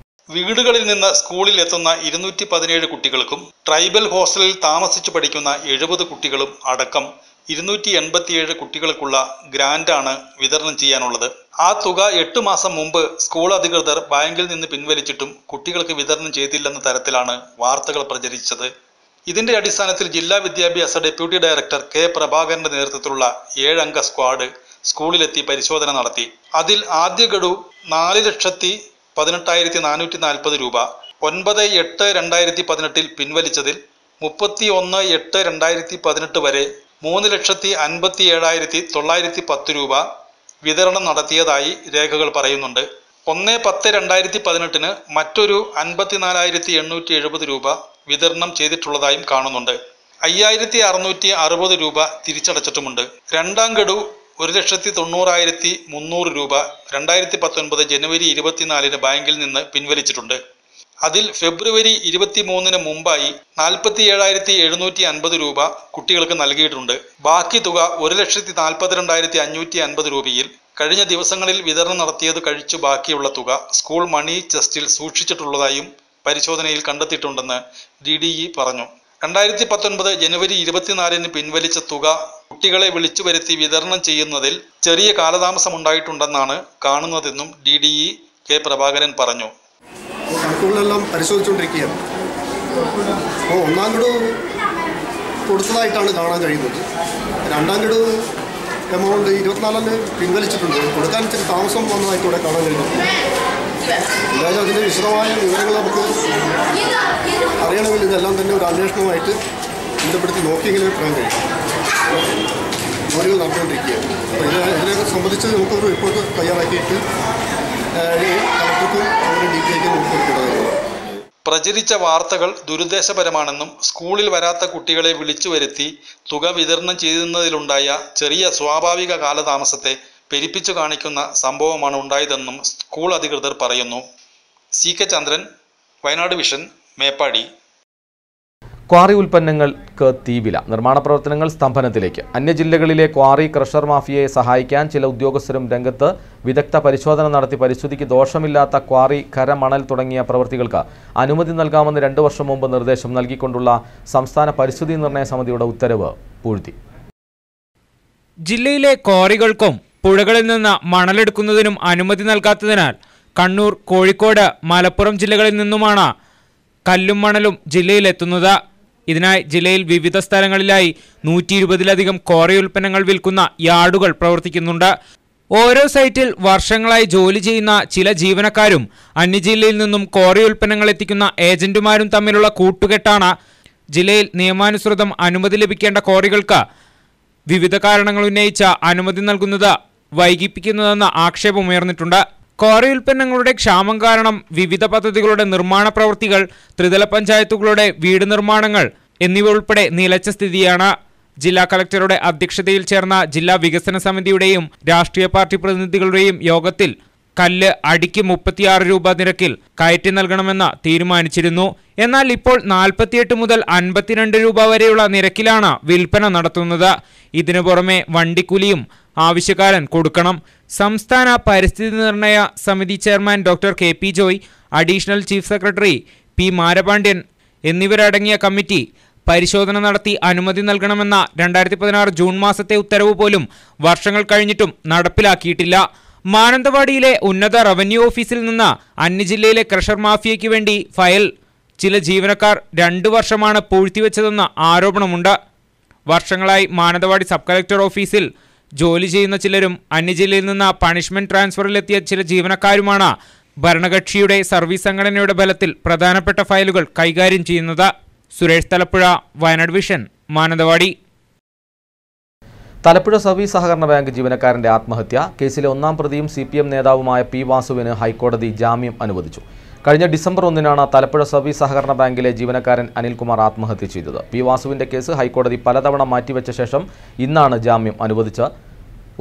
വീടുകളിൽ നിന്ന് സ്കൂളിൽ എത്തുന്ന 217 കുട്ടികൾക്കും ട്രൈബൽ ഹോസ്റ്റലിൽ താമസിച്ചു പഠിക്കുന്ന 70 കുട്ടികളും അടക്കം 287 കുട്ടികൾക്കുള്ള ഗ്രാന്റാണ് വിതരണം ചെയ്യാനുള്ളത്. ആ തുക 8 മാസം മുമ്പ് സ്കൂൾ അധികൃതർ ബാങ്കിൽ നിന്ന് പിൻവലിച്ചിട്ടും കുട്ടികൾക്ക് വിതരണം ചെയ്തില്ലെന്ന തരത്തിലാണ് വാർത്തകൾ പ്രചരിച്ചത്. ഇതിന്റെ അടിസ്ഥാനത്തിൽ ജില്ലാ വിദ്യാഭ്യാസ ഡെപ്യൂട്ടി ഡയറക്ടർ കെ പ്രഭാകരന്റെ നേതൃത്വത്തിലുള്ള 7 അംഗ സ്ക്വാഡ് സ്കൂളിലെത്തി പരിശോധന നടത്തി. അതിൽ ആദ്യ ഗഡു 4,18,440 രൂപ 9/8/2018 പിൻവലിച്ചതിൽ 31/8/2018 വരെ 3,57,910 രൂപ വിതരണം നടത്തിയതായി രേഖകൾ പറയുന്നുണ്ട്. 1/10/2018 മറ്റൊരു 54,870 രൂപ വിതരണം ചെയ്തിട്ടുള്ളതായും കാണുന്നുണ്ട്. 5,660 രൂപ തിരിച്ചടച്ചിട്ടുമുണ്ട്. രണ്ടാം ഗഡു 1,90,300 രൂപ 2019 ജനുവരി 24 ബാങ്കിൽ നിന്ന് പിൻവലിച്ചിട്ടുണ്ട്. അതിൽ ഫെബ്രുവരി 23 മുമ്പായി 47,750 രൂപ കുട്ടികൾക്ക് നൽകിയിട്ടുണ്ട്. ബാക്കി തുക 1,42,550 രൂപയിൽ കഴിഞ്ഞ ദിവസങ്ങളിൽ വിതരണം നടത്തിയത് കഴിച്ചു ബാക്കിയുള്ള തുക സ്കൂൾ മണി ചെസ്റ്റിൽ സൂക്ഷിച്ചിട്ടുള്ളതായും പരിശോധനയിൽ കണ്ടെത്തിയിട്ടുണ്ടെന്ന് DDE പറഞ്ഞു. 2019 ജനുവരി 24 പിൻവലിച്ച തുക കുട്ടികളെ വിളിച്ചു വരുത്തി വിതരണം ചെയ്യുന്നതിൽ ചെറിയ കാലതാമസമുണ്ടായിട്ടുണ്ടെന്നാണ് കാണുന്നതെന്നും DDE കെ പ്രഭാകരൻ പറഞ്ഞു. കണക്കുകളെല്ലാം പരിശോധിച്ചുകൊണ്ടിരിക്കുകയാണ്. അപ്പോൾ ഒന്നാം ഗഡു കൊടുത്തതായിട്ടാണ് കാണാൻ കഴിയുന്നത്. രണ്ടാം ഗഡു എമൗണ്ട് 24 പിൻവലിച്ചിട്ടുണ്ട്. കൊടുക്കാൻ ഇച്ചിരി താമസം വന്നതായിട്ട് ഇവിടെ കാണാൻ കഴിയുന്നുണ്ട്. എന്തായാലും അതിൻ്റെ വിശദമായ വിവരങ്ങൾ നമുക്ക് അറിയണമെങ്കിൽ ഇതെല്ലാം തന്നെ ഒരു അന്വേഷണവുമായിട്ട് ബന്ധപ്പെടുത്തി നോക്കിയെങ്കിലേ പറയാൻ കഴിയും. ജോലികൾ നടന്നുകൊണ്ടിരിക്കുകയാണ്. അപ്പോൾ ഇതിനെ സംബന്ധിച്ച് നമുക്കൊരു റിപ്പോർട്ട് തയ്യാറാക്കിയിട്ട് കളക്ടർക്കും അങ്ങനെ DPIക്കും കൊടുക്കേണ്ടതായിരുന്നു. പ്രചരിച്ച വാർത്തകൾ ദുരുദ്ദേശപരമാണെന്നും സ്കൂളിൽ വരാത്ത കുട്ടികളെ വിളിച്ചു വരുത്തി തുക വിതരണം ചെയ്യുന്നതിലുണ്ടായ ചെറിയ സ്വാഭാവിക കാലതാമസത്തെ പെരുപ്പിച്ചു കാണിക്കുന്ന സംഭവമാണ് ഉണ്ടായതെന്നും സ്കൂൾ അധികൃതർ പറയുന്നു. CK ചന്ദ്രൻ, വയനാട് വിഷൻ, മേപ്പാടി. ക്വാറി ഉൽപ്പന്നങ്ങൾക്ക് തീവില. നിർമ്മാണ പ്രവർത്തനങ്ങൾ സ്തംഭനത്തിലേക്ക്. അന്യജില്ലകളിലെ ക്വാറി ക്രഷർ മാഫിയയെ സഹായിക്കാൻ ചില ഉദ്യോഗസ്ഥരും രംഗത്ത്. വിദഗ്ധ പരിശോധന നടത്തി പരിസ്ഥിതിക്ക് ദോഷമില്ലാത്ത ക്വാറി, കര, മണൽ തുടങ്ങിയ പ്രവൃത്തികൾക്ക് അനുമതി നൽകാമെന്ന് 2 വർഷം മുമ്പ് നിർദ്ദേശം നൽകിക്കൊണ്ടുള്ള സംസ്ഥാന പരിസ്ഥിതി നിർണയ സമിതിയുടെ ഉത്തരവ് പൂഴ്ത്തി. ജില്ലയിലെ ക്വാറികൾക്കും പുഴകളിൽ നിന്ന് മണലെടുക്കുന്നതിനും അനുമതി നൽകാത്തതിനാൽ കണ്ണൂർ, കോഴിക്കോട്, മലപ്പുറം ജില്ലകളിൽ നിന്നുമാണ് കല്ലും മണലും ജില്ലയിലെത്തുന്നത്. ഇതിനായി ജില്ലയിൽ വിവിധ സ്ഥലങ്ങളിലായി 120-ലധികം ക്വാറി ഉൽപ്പന്നങ്ങൾ വിൽക്കുന്ന യാർഡുകൾ പ്രവർത്തിക്കുന്നുണ്ട്. ഓരോ സൈറ്റിൽ വർഷങ്ങളായി ജോലി ചെയ്യുന്ന ചില ജീവനക്കാരും അന്യജില്ലയിൽ നിന്നും ക്വാറി ഉൽപ്പന്നങ്ങൾ എത്തിക്കുന്ന ഏജന്റുമാരും തമ്മിലുള്ള കൂട്ടുകെട്ടാണ് ജില്ലയിൽ നിയമാനുസൃതം അനുമതി ലഭിക്കേണ്ട ക്വാറികൾക്ക് വിവിധ കാരണങ്ങൾ ഉന്നയിച്ച അനുമതി നൽകുന്നത് വൈകിപ്പിക്കുന്നതെന്ന ആക്ഷേപമുയർന്നിട്ടുണ്ട്. ക്വാറി ഉൽപ്പന്നങ്ങളുടെ ക്ഷാമം കാരണം വിവിധ പദ്ധതികളുടെ നിർമ്മാണ പ്രവൃത്തികൾ, ത്രിതല പഞ്ചായത്തുകളുടെ വീട് നിർമ്മാണങ്ങൾ എന്നിവ ഉൾപ്പെടെ നിലച്ച സ്ഥിതിയാണ്. ജില്ലാ കളക്ടറുടെ അധ്യക്ഷതയിൽ ചേർന്ന ജില്ലാ വികസന സമിതിയുടെയും രാഷ്ട്രീയ പാർട്ടി പ്രതിനിധികളുടെയും യോഗത്തിൽ കല്ല് അടിക്ക് 36 രൂപ നിരക്കിൽ കയറ്റി നൽകണമെന്ന് തീരുമാനിച്ചിരുന്നു. എന്നാൽ ഇപ്പോൾ 48 മുതൽ 52 രൂപ വരെയുള്ള നിരക്കിലാണ് വിൽപ്പന നടത്തുന്നത്. ഇതിനു പുറമെ വണ്ടിക്കൂലിയും ആവശ്യക്കാരൻ കൊടുക്കണം. സംസ്ഥാന പരിസ്ഥിതി നിർണയ സമിതി chairman doctor KP Joy, additional chief secretary P മാരപാണ്ഡ്യൻ എന്നിവരടങ്ങിയ കമ്മിറ്റി പരിശോധന നടത്തി അനുമതി നൽകണമെന്ന 2016 ജൂൺ മാസത്തെ ഉത്തരവ് പോലും വർഷങ്ങൾ കഴിഞ്ഞിട്ടും നടപ്പിലാക്കിയിട്ടില്ല. മാനന്തവാടിയിലെ ഉന്നത റവന്യൂ ഓഫീസിൽ നിന്ന് അന്യജില്ലയിലെ ക്രഷർ മാഫിയയ്ക്ക് വേണ്ടി ഫയൽ ചില ജീവനക്കാർ 2 വർഷമാണ് പൂഴ്ത്തിവെച്ചതെന്ന ആരോപണമുണ്ട്. വർഷങ്ങളായി മാനന്തവാടി സബ് കളക്ടർ ഓഫീസിൽ ജോലി ചെയ്യുന്ന ചിലരും അന്യജില്ലയിൽ നിന്ന് പണിഷ്മെന്റ് ട്രാൻസ്ഫറിലെത്തിയ ചില ജീവനക്കാരുമാണ് ഭരണകക്ഷിയുടെ സർവീസ് സംഘടനയുടെ ബലത്തിൽ പ്രധാനപ്പെട്ട ഫയലുകൾ കൈകാര്യം ചെയ്യുന്നത്. സുരേഷ് തലപ്പുഴ, വയനാട് വിഷൻ, മാനന്തവാടി. തലപ്പുഴ സർവീസ് സഹകരണ ബാങ്ക് ജീവനക്കാരന്റെ ആത്മഹത്യ കേസിലെ 1-ാം പ്രതിയും CPM നേതാവുമായ P വാസുവിന് ഹൈക്കോടതി ജാമ്യം അനുവദിച്ചു. കഴിഞ്ഞ ഡിസംബർ 1-നാണ് തലപ്പുഴ സർവീസ് സഹകരണ ബാങ്കിലെ ജീവനക്കാരൻ അനിൽകുമാർ ആത്മഹത്യ ചെയ്തത്. P വാസുവിന്റെ കേസ് ഹൈക്കോടതി പലതവണ മാറ്റിവെച്ച ശേഷം ഇന്നാണ് ജാമ്യം അനുവദിച്ച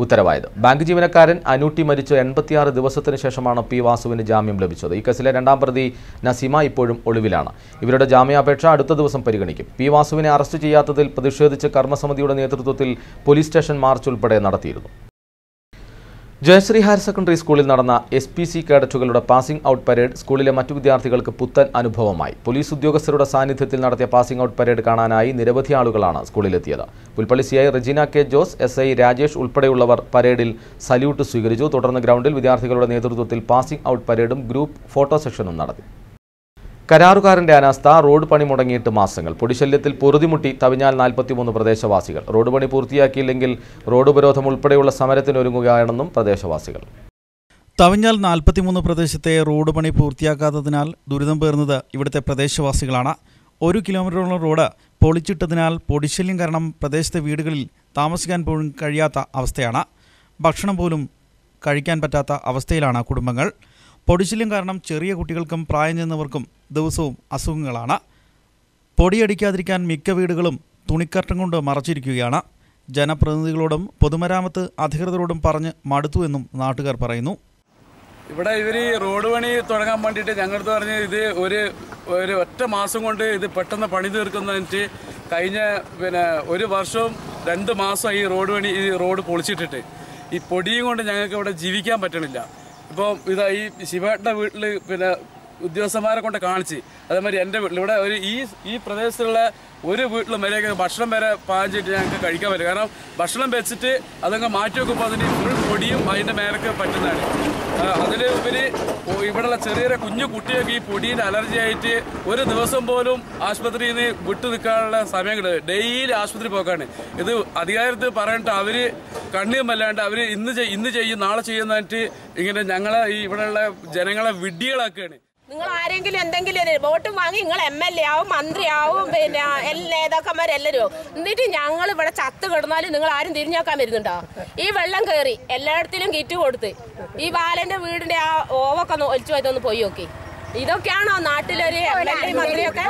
ഉത്തരവായത്. ബാങ്ക് ജീവനക്കാരൻ അനൂട്ടി മരിച്ച് 86 ദിവസത്തിന് ശേഷമാണ് P വാസുവിന് ജാമ്യം ലഭിച്ചത്. ഈ കേസിലെ 2-ാം പ്രതി നസീമ ഇപ്പോഴും ഒളിവിലാണ്. ഇവരുടെ ജാമ്യാപേക്ഷ അടുത്ത ദിവസം പരിഗണിക്കും. P വാസുവിനെ അറസ്റ്റ് ചെയ്യാത്തതിൽ പ്രതിഷേധിച്ച് കർമ്മസമിതിയുടെ നേതൃത്വത്തിൽ പോലീസ് സ്റ്റേഷൻ മാർച്ച് ഉൾപ്പെടെ നടത്തിയിരുന്നു. ജയശ്രീ ഹയർ സെക്കൻഡറി സ്കൂളിൽ നടന്ന SPC കേഡറ്റുകളുടെ പാസിംഗ് ഔട്ട് പരേഡ് സ്കൂളിലെ മറ്റു വിദ്യാർത്ഥികൾക്ക് പുത്തൻ അനുഭവമായി. പോലീസ് ഉദ്യോഗസ്ഥരുടെ സാന്നിധ്യത്തിൽ നടത്തിയ പാസിംഗ് ഔട്ട് പരേഡ് കാണാനായി നിരവധി ആളുകളാണ് സ്കൂളിലെത്തിയത്. Pulpally CI Regina K Jose, SI Rajesh ഉൾപ്പെടെയുള്ളവർ പരേഡിൽ സല്യൂട്ട് സ്വീകരിച്ചു. തുടർന്ന് ഗ്രൗണ്ടിൽ വിദ്യാർത്ഥികളുടെ നേതൃത്വത്തിൽ പാസിംഗ് ഔട്ട് പരേഡും ഗ്രൂപ്പ് ഫോട്ടോ സെഷനും നടത്തി. കരാറുകാരന്റെ അനാസ്ഥ, റോഡ് പണി മുടങ്ങിയിട്ട് മാസങ്ങൾ. പൊടിശല്യത്തിൽ പൊറുതിമുട്ടി തവിഞ്ഞാൽ 43 പ്രദേശവാസികൾ. റോഡ് പണി പൂർത്തിയാക്കിയില്ലെങ്കിൽ റോഡ് ഉപരോധം ഉൾപ്പെടെയുള്ള സമരത്തിനൊരുങ്ങുകയാണെന്നും പ്രദേശവാസികൾ. തവിഞ്ഞാൽ 43 പ്രദേശത്തെ റോഡ് പണി പൂർത്തിയാക്കാത്തതിനാൽ ദുരിതം പേറുന്നത് ഇവിടുത്തെ പ്രദേശവാസികളാണ്. 1 കിലോമീറ്ററോളം റോഡ് പൊളിച്ചിട്ടതിനാൽ പൊടിശല്യം കാരണം പ്രദേശത്തെ വീടുകളിൽ താമസിക്കാൻ പോലും കഴിയാത്ത അവസ്ഥയാണ്. ഭക്ഷണം പോലും കഴിക്കാൻ പറ്റാത്ത അവസ്ഥയിലാണ് കുടുംബങ്ങൾ. പൊടിശല്യം കാരണം ചെറിയ കുട്ടികൾക്കും പ്രായം ചെന്നവർക്കും ദിവസവും അസുഖങ്ങളാണ്. പൊടിയടിക്കാതിരിക്കാൻ മിക്ക വീടുകളും തുണിക്കർട്ടൻ കൊണ്ട് മറച്ചിരിക്കുകയാണ്. ജനപ്രതിനിധികളോടും പൊതുമരാമത്ത് അധികൃതരോടും പറഞ്ഞ് മടുത്തു എന്നും നാട്ടുകാർ പറയുന്നു. ഇവിടെ ഇവർ റോഡ് പണി തുടങ്ങാൻ വേണ്ടിയിട്ട് ഞങ്ങളടുത്ത് പറഞ്ഞ് ഇത് ഒരു ഒറ്റ മാസം കൊണ്ട് ഇത് പെട്ടെന്ന് പണി തീർക്കുന്നതിന് കഴിഞ്ഞ 1 വർഷവും 2 മാസം ഈ റോഡ് പൊളിച്ചിട്ടിട്ട് ഈ പൊടിയും കൊണ്ട് ഞങ്ങൾക്ക് ഇവിടെ ജീവിക്കാൻ പറ്റണില്ല. ഇപ്പോൾ ഇതാ ഈ ശിവേട്ടൻ്റെ വീട്ടിൽ ഉദ്യോഗസ്ഥന്മാരെ കൊണ്ട് കാണിച്ച്, അതേമാതിരി എൻ്റെ വീട്ടിൽ ഇവിടെ ഈ പ്രദേശത്തുള്ള ഒരു വീട്ടിലും വരെ ഭക്ഷണം വരെ പാചിട്ട് ഞങ്ങൾക്ക് കഴിക്കാൻ പറ്റും. കാരണം ഭക്ഷണം വെച്ചിട്ട് അതങ്ങ് മാറ്റി വെക്കുമ്പോൾ അതിന് ഫുൾ പൊടിയും അതിൻ്റെ മേലൊക്കെ പറ്റുന്നതാണ്. അതിൽ ഇവിടെയുള്ള ചെറിയ കുഞ്ഞു കുട്ടിയൊക്കെ ഈ പൊടിയിൽ അലർജി ആയിട്ട് ഒരു ദിവസം പോലും ആശുപത്രിയിൽ നിന്ന് വിട്ടു നിൽക്കാനുള്ള സമയങ്ങൾ ഡെയിലി ആശുപത്രി പോക്കാണ്. ഇത് അധികാരത്തിൽ പറഞ്ഞിട്ട് അവർ കണ്ണിയുമല്ലാണ്ട് അവർ ഇന്ന് ചെയ്യും നാളെ ചെയ്യുന്നതായിട്ട് ഇങ്ങനെ ഞങ്ങളെ ഈ ഇവിടെയുള്ള ജനങ്ങളെ വിഡ്ഢികളാക്കുകയാണ്. നിങ്ങൾ ആരെങ്കിലും എന്തെങ്കിലും വോട്ട് വാങ്ങി നിങ്ങൾ MLA ആവും, മന്ത്രിയാവും, എല്ലാ നേതാക്കന്മാരെല്ലാവരും. എന്നിട്ട് ഞങ്ങൾ ഇവിടെ ചത്ത് കിടന്നാലും നിങ്ങൾ ആരും തിരിഞ്ഞാക്കാൻ വരുന്നുണ്ടോ? ഈ വെള്ളം കയറി എല്ലായിടത്തിലും കിറ്റ് കൊടുത്ത് ഈ ബാലന്റെ വീടിന്റെ ആ ഓവൊക്കെ ഒലിച്ചു പോയതൊന്ന് പോയി നോക്കി. ഇതൊക്കെയാണോ നാട്ടിലൊരു MLA മന്ത്രിയൊക്കെ?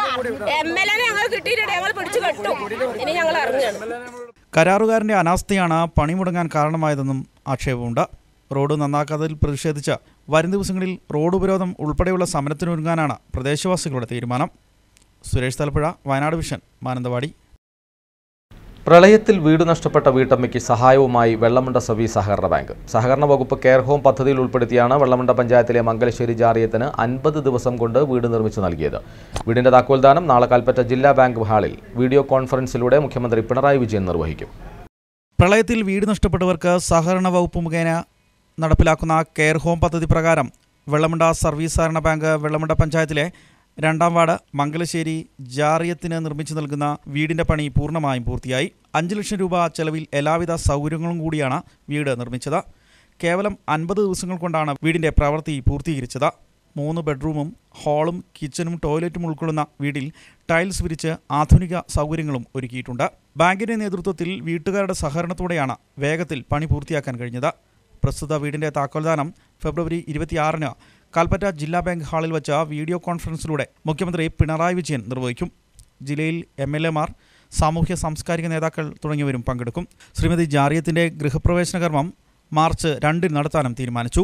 MLA ഞങ്ങൾ കിട്ടിയിട്ട് ഞങ്ങൾ പിടിച്ചു കെട്ടും. ഇനി ഞങ്ങൾ ഇറങ്ങുകയാണ്. കരാറുകാരന്റെ അനാസ്ഥയാണ് പണി മുടങ്ങാൻ കാരണമായതെന്നും ആക്ഷേപമുണ്ട്. റോഡ് നന്നാക്കാത്തതിൽ പ്രതിഷേധിച്ച് വരും ദിവസങ്ങളിൽ റോഡ് ഉപരോധം ഉൾപ്പെടെയുള്ള സമരത്തിനൊരുങ്ങാനാണ് പ്രദേശവാസികളുടെ തീരുമാനം. സുരേഷ് തലപ്പുഴ, വയനാട് വിഷൻ, മാനന്തവാടി. പ്രളയത്തിൽ വീട് നഷ്ടപ്പെട്ട വീട്ടമ്മയ്ക്ക് സഹായവുമായി വെള്ളമുണ്ട സർവീസ് സഹകരണ ബാങ്ക്. സഹകരണ വകുപ്പ് കെയർ ഹോം പദ്ധതിയിൽ ഉൾപ്പെടുത്തിയാണ് വെള്ളമുണ്ട പഞ്ചായത്തിലെ മംഗലശ്ശേരി ജാറിയത്തിന് 50 ദിവസം കൊണ്ട് വീട് നിർമ്മിച്ചു നൽകിയത്. വീടിന്റെ താക്കോൽദാനം നാളെ കൽപ്പറ്റ ജില്ലാ ബാങ്ക് ഹാളിൽ വീഡിയോ കോൺഫറൻസിലൂടെ മുഖ്യമന്ത്രി പിണറായി വിജയൻ നിർവഹിക്കും. പ്രളയത്തിൽ വീട് നഷ്ടപ്പെട്ടവർക്ക് സഹകരണ വകുപ്പ് മുഖേന നടപ്പിലാക്കുന്ന കെയർ ഹോം പദ്ധതി പ്രകാരം വെള്ളമുണ്ട സർവീസ് സഹകരണ ബാങ്ക് വെള്ളമുണ്ട പഞ്ചായത്തിലെ 2-ാം വാർഡ് മംഗലശ്ശേരി ജാറിയത്തിന് നിർമ്മിച്ചു നൽകുന്ന വീടിന്റെ പണി പൂർണ്ണമായും പൂർത്തിയായി. 5 ലക്ഷം രൂപ ചെലവിൽ എല്ലാവിധ സൗകര്യങ്ങളും കൂടിയാണ് വീട് നിർമ്മിച്ചത്. കേവലം 50 ദിവസങ്ങൾ കൊണ്ടാണ് വീടിന്റെ പ്രവൃത്തി പൂർത്തീകരിച്ചത്. 3 ബെഡ്റൂമും ഹാളും കിച്ചനും ടോയ്ലറ്റും ഉൾക്കൊള്ളുന്ന വീടിൽ ടൈൽസ് വിരിച്ച് ആധുനിക സൗകര്യങ്ങളും ഒരുക്കിയിട്ടുണ്ട്. ബാങ്കിന്റെ നേതൃത്വത്തിൽ വീട്ടുകാരുടെ സഹകരണത്തോടെയാണ് വേഗത്തിൽ പണി പൂർത്തിയാക്കാൻ കഴിഞ്ഞത്. പ്രസ്തുത വീടിന്റെ താക്കോൽദാനം ഫെബ്രുവരി 26-ന് കൽപ്പറ്റ ജില്ലാ ബാങ്ക് ഹാളിൽ വച്ച വീഡിയോ കോൺഫറൻസിലൂടെ മുഖ്യമന്ത്രി പിണറായി വിജയൻ നിർവഹിക്കും. ജില്ലയിൽ MLA-മാർ, സാമൂഹ്യ സാംസ്കാരിക നേതാക്കൾ തുടങ്ങിയവരും പങ്കെടുക്കും. ശ്രീമതി ജാറിയത്തിൻ്റെ ഗൃഹപ്രവേശന കർമ്മം മാർച്ച് 2-ന് നടത്താനും തീരുമാനിച്ചു.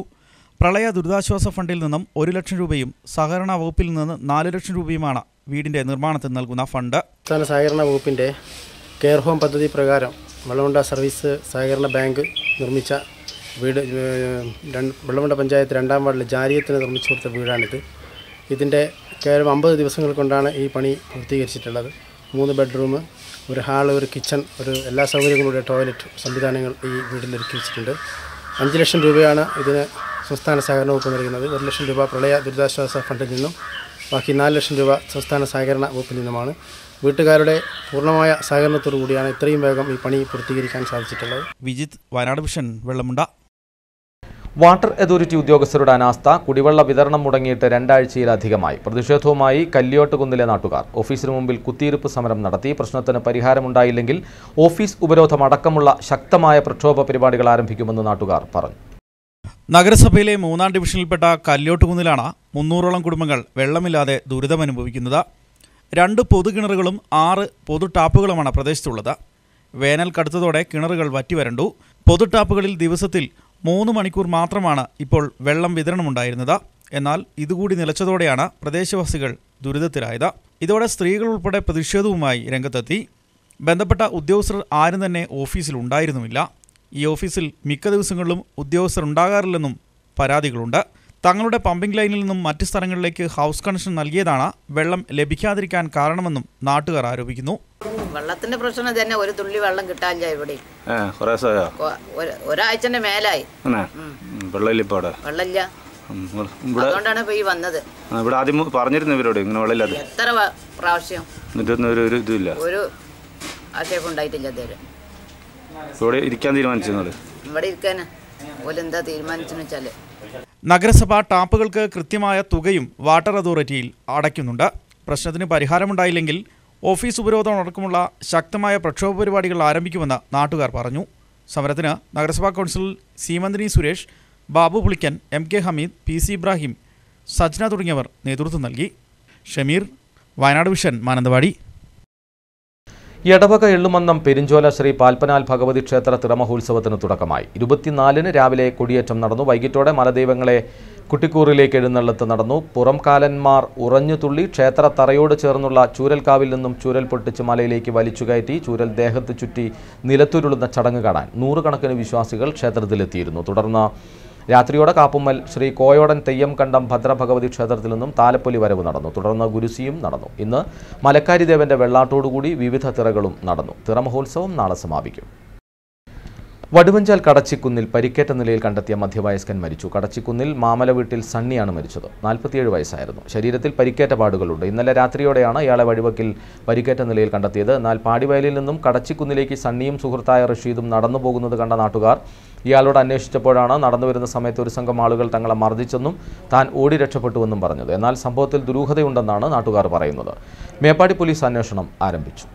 പ്രളയ ദുരിതാശ്വാസ ഫണ്ടിൽ നിന്നും 1 ലക്ഷം രൂപയും സഹകരണ വകുപ്പിൽ നിന്ന് 4 ലക്ഷം രൂപയുമാണ് വീടിൻ്റെ നിർമ്മാണത്തിന് നൽകുന്ന ഫണ്ട്. സംസ്ഥാന സഹകരണ വകുപ്പിൻ്റെ കെയർ ഹോം പദ്ധതി പ്രകാരം വെള്ളമുണ്ട സർവീസ് സഹകരണ ബാങ്ക് നിർമ്മിച്ച വീട് വെള്ളമുണ്ട പഞ്ചായത്ത് 2-ാം വാർഡിൽ ജാരിയത്തിന് നിർമ്മിച്ചു കൊടുത്ത വീടാണിത്. ഇതിൻ്റെ കേവലം 50 ദിവസങ്ങൾ കൊണ്ടാണ് ഈ പണി പൂർത്തീകരിച്ചിട്ടുള്ളത്. 3 ബെഡ്റൂം, ഒരു ഹാള്, ഒരു കിച്ചൺ, എല്ലാ സൗകര്യങ്ങളുടെ ടോയ്ലറ്റ് സംവിധാനങ്ങൾ ഈ വീട്ടിൽ ഒരുക്കി വെച്ചിട്ടുണ്ട്. 5 ലക്ഷം രൂപയാണ് ഇതിന് സംസ്ഥാന സഹകരണ വകുപ്പ് നൽകുന്നത്. 1 ലക്ഷം രൂപ പ്രളയ ദുരിതാശ്വാസ ഫണ്ടിൽ നിന്നും ബാക്കി 4 ലക്ഷം രൂപ സംസ്ഥാന സഹകരണ വകുപ്പിൽ നിന്നുമാണ്. വീട്ടുകാരുടെ പൂർണ്ണമായ സഹകരണത്തോടു കൂടിയാണ് ഇത്രയും വേഗം ഈ പണി പൂർത്തീകരിക്കാൻ സാധിച്ചിട്ടുള്ളത്. Vijith, Wayanad vision, Vellamunda. Water authority ഉദ്യോഗസ്ഥരുടെ അനാസ്ഥ, കുടിവെള്ള വിതരണം മുടങ്ങിയിട്ട് 2 ആഴ്ചയിലധികമായി. പ്രതിഷേധവുമായി കല്യോട്ടുകുന്നിലെ നാട്ടുകാർ ഓഫീസിന് മുമ്പിൽ കുത്തിയിരിപ്പ് സമരം നടത്തി. പ്രശ്നത്തിന് പരിഹാരമുണ്ടായില്ലെങ്കിൽ ഓഫീസ് ഉപരോധം അടക്കമുള്ള ശക്തമായ പ്രക്ഷോഭ പരിപാടികൾ ആരംഭിക്കുമെന്ന് നാട്ടുകാർ പറഞ്ഞു. നഗരസഭയിലെ 3-ാം ഡിവിഷനിൽപ്പെട്ട കല്യോട്ടുകുന്നിലാണ് 300ഓളം കുടുംബങ്ങൾ വെള്ളമില്ലാതെ ദുരിതമനുഭവിക്കുന്നത്. 2 പൊതുകിണറുകളും 6 പൊതു ടാപ്പുകളുമാണ് പ്രദേശത്തുള്ളത്. വേനൽ കടുത്തതോടെ കിണറുകൾ വറ്റിവരണ്ടു. പൊതു ടാപ്പുകളിൽ ദിവസത്തിൽ 3 മണിക്കൂർ മാത്രമാണ് ഇപ്പോൾ വെള്ളം വിതരണമുണ്ടായിരുന്നത്. എന്നാൽ ഇതുകൂടി നിലച്ചതോടെയാണ് പ്രദേശവാസികൾ ദുരിതത്തിലായത്. ഇതോടെ സ്ത്രീകൾ ഉൾപ്പെടെ പ്രതിഷേധവുമായി രംഗത്തെത്തി. ബന്ധപ്പെട്ട ഉദ്യോഗസ്ഥർ ആരും തന്നെ ഓഫീസിലുണ്ടായിരുന്നുമില്ല. ഈ ഓഫീസിൽ മിക്ക ദിവസങ്ങളിലും ഉദ്യോഗസ്ഥർ ഉണ്ടാകാറില്ലെന്നും പരാതികളുണ്ട്. തങ്ങളുടെ പമ്പിംഗ് ലൈനിൽ നിന്നും മറ്റ് സ്ഥലങ്ങളിലേക്ക് ഹൗസ് കണക്ഷൻ നൽകിയതാണ് വെള്ളം ലഭിക്കാതിരിക്കാൻ കാരണമെന്നും നാട്ടുകാർ ആരോപിക്കുന്നു. വെള്ളത്തിന്റെ പ്രശ്നം തന്നെ, ഒരു തുള്ളി വെള്ളം കിട്ടാനില്ല ഇവിടെ. ഒരാഴ്ചന്റെ മേലായി വെള്ളമില്ല. അതുകൊണ്ടാണ് ഇപ്പൊ ഈ വന്നത്. ഇവിടെ ആദ്യം പറഞ്ഞിരുന്നു ഇവരോട് ഇങ്ങനെ വെള്ളമില്ലാതെ. എത്ര പ്രാവശ്യം ഒരു ആക്ഷേപം ഉണ്ടായിട്ടില്ല. ഇതുവരെ ഇവിടെ ഇരിക്കാൻ തീരുമാനിച്ചു. ഇവിടെ ഇരിക്കാന് ഓലെന്താ തീരുമാനിച്ചെന്ന് വെച്ചാല് നഗരസഭ ടാപ്പുകൾക്ക് കൃത്യമായ തുകയും വാട്ടർ അതോറിറ്റിയിൽ അടയ്ക്കുന്നുണ്ട്. പ്രശ്നത്തിന് പരിഹാരമുണ്ടായില്ലെങ്കിൽ ഓഫീസ് ഉപരോധം അടക്കമുള്ള ശക്തമായ പ്രക്ഷോഭ പരിപാടികൾ ആരംഭിക്കുമെന്ന് നാട്ടുകാർ പറഞ്ഞു. സമരത്തിന് നഗരസഭാ council Seemanthini Suresh, Babu Pulikkan, MK Hameed, PC Ibrahim, Sajna തുടങ്ങിയവർ നേതൃത്വം നൽകി. ഷമീർ, വയനാട് വിഷൻ, മാനന്തവാടി. എടവക എള്ളുമന്നം പെരിഞ്ചോല ശ്രീ പാൽപ്പനാൽ ഭഗവതി ക്ഷേത്ര തിറമഹോത്സവത്തിന് തുടക്കമായി. 24-ന് രാവിലെ കൊടിയേറ്റം നടന്നു. വൈകിട്ടോടെ മലദൈവങ്ങളെ കുട്ടിക്കൂറിലേക്ക് എഴുന്നള്ളത്ത് നടന്നു. പുറംകാലന്മാർ ഉറഞ്ഞുതുള്ളി ക്ഷേത്ര തറയോട് ചേർന്നുള്ള ചൂരൽക്കാവിൽ നിന്നും ചൂരൽ പൊട്ടിച്ച് മലയിലേക്ക് വലിച്ചുകയറ്റി. ചൂരൽ ദേഹത്ത് ചുറ്റി നിലത്തുരുളുന്ന ചടങ്ങ് കാണാൻ 100 കണക്കിന് വിശ്വാസികൾ ക്ഷേത്രത്തിലെത്തിയിരുന്നു. തുടർന്ന് രാത്രിയോടെ കാപ്പുമ്മൽ ശ്രീ കോയോടൻ തെയ്യം കണ്ടം ഭദ്രഭഗവതി ക്ഷേത്രത്തിൽ നിന്നും താലപ്പൊലി വരവ് നടന്നു. തുടർന്ന് ഗുരുസിയും നടന്നു. ഇന്ന് മലക്കാരി ദേവന്റെ വെള്ളാട്ടോടുകൂടി വിവിധ തിറകളും നടന്നു. തിറമഹോത്സവം നാളെ സമാപിക്കും. വടുവഞ്ചാൽ കടച്ചിക്കുന്നിൽ പരിക്കേറ്റ നിലയിൽ കണ്ടെത്തിയ മധ്യവയസ്കൻ മരിച്ചു. കടച്ചിക്കുന്നിൽ മാമല വീട്ടിൽ സണ്ണിയാണ് മരിച്ചത്. 47 വയസ്സായിരുന്നു. ശരീരത്തിൽ പരിക്കേറ്റ പാടുകളുണ്ട്. ഇന്നലെ രാത്രിയോടെയാണ് ഇയാളെ വഴിവക്കിൽ പരിക്കേറ്റ നിലയിൽ കണ്ടെത്തിയത്. എന്നാൽ പാടിവയലിൽ നിന്നും കടച്ചിക്കുന്നിലേക്ക് സണ്ണിയും സുഹൃത്തായ റഷീദും നടന്നു പോകുന്നത് കണ്ട നാട്ടുകാർ ഇയാളോട് അന്വേഷിച്ചപ്പോഴാണ് നടന്നുവരുന്ന സമയത്ത് ഒരു സംഘം ആളുകൾ തങ്ങളെ മർദ്ദിച്ചെന്നും താൻ ഓടി രക്ഷപ്പെട്ടുവെന്നും പറഞ്ഞത്. എന്നാൽ സംഭവത്തിൽ ദുരൂഹതയുണ്ടെന്നാണ് നാട്ടുകാർ പറയുന്നത്. മേപ്പാടി പോലീസ് അന്വേഷണം ആരംഭിച്ചു.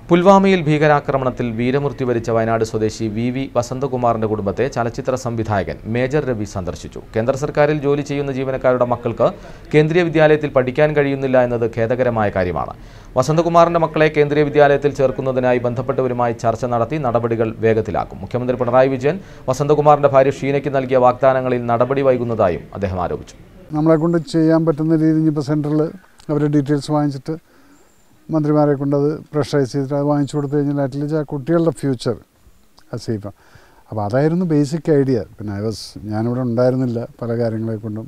പുൽവാമയിൽ ഭീകരാക്രമണത്തിൽ വീരമൃത്യു വരിച്ച വയനാട് സ്വദേശി VV വസന്തകുമാറിന്റെ കുടുംബത്തെ ചലച്ചിത്ര സംവിധായകൻ മേജർ രവി സന്ദർശിച്ചു. കേന്ദ്ര സർക്കാരിൽ ജോലി ചെയ്യുന്ന ജീവനക്കാരുടെ മക്കൾക്ക് കേന്ദ്രീയ വിദ്യാലയത്തിൽ പഠിക്കാൻ കഴിയുന്നില്ല എന്നത് ഖേദകരമായ കാര്യമാണ്. വസന്തകുമാറിന്റെ മക്കളെ കേന്ദ്രീയ വിദ്യാലയത്തിൽ ചേർക്കുന്നതിനായി ബന്ധപ്പെട്ടവരുമായി ചർച്ച നടത്തി നടപടികൾ വേഗത്തിലാക്കും. മുഖ്യമന്ത്രി പിണറായി വിജയൻ വസന്തകുമാറിന്റെ ഭാര്യ ഷീനയ്ക്ക് നൽകിയ വാഗ്ദാനങ്ങളിൽ നടപടി വൈകുന്നതായും അദ്ദേഹം ആരോപിച്ചു. നമ്മളെ കൊണ്ട് ചെയ്യാൻ പറ്റുന്ന രീതിയിൽ ഇപ്പോൾ സെൻറ്ററിൽ അവരുടെ ഡീറ്റെയിൽസ് വാങ്ങിച്ചിട്ട് മന്ത്രിമാരെ കൊണ്ടത് പ്രഷറൈസ് ചെയ്തിട്ട് അത് വാങ്ങിച്ചു കൊടുത്തു കഴിഞ്ഞാൽ അറ്റ്ലീസ്റ്റ് ആ കുട്ടികളുടെ ഫ്യൂച്ചർ സേഫ്. അപ്പോൾ അതായിരുന്നു ബേസിക് ഐഡിയ. പിന്നെ ഞാനിവിടെ ഉണ്ടായിരുന്നില്ല പല കാര്യങ്ങളെ കൊണ്ടും.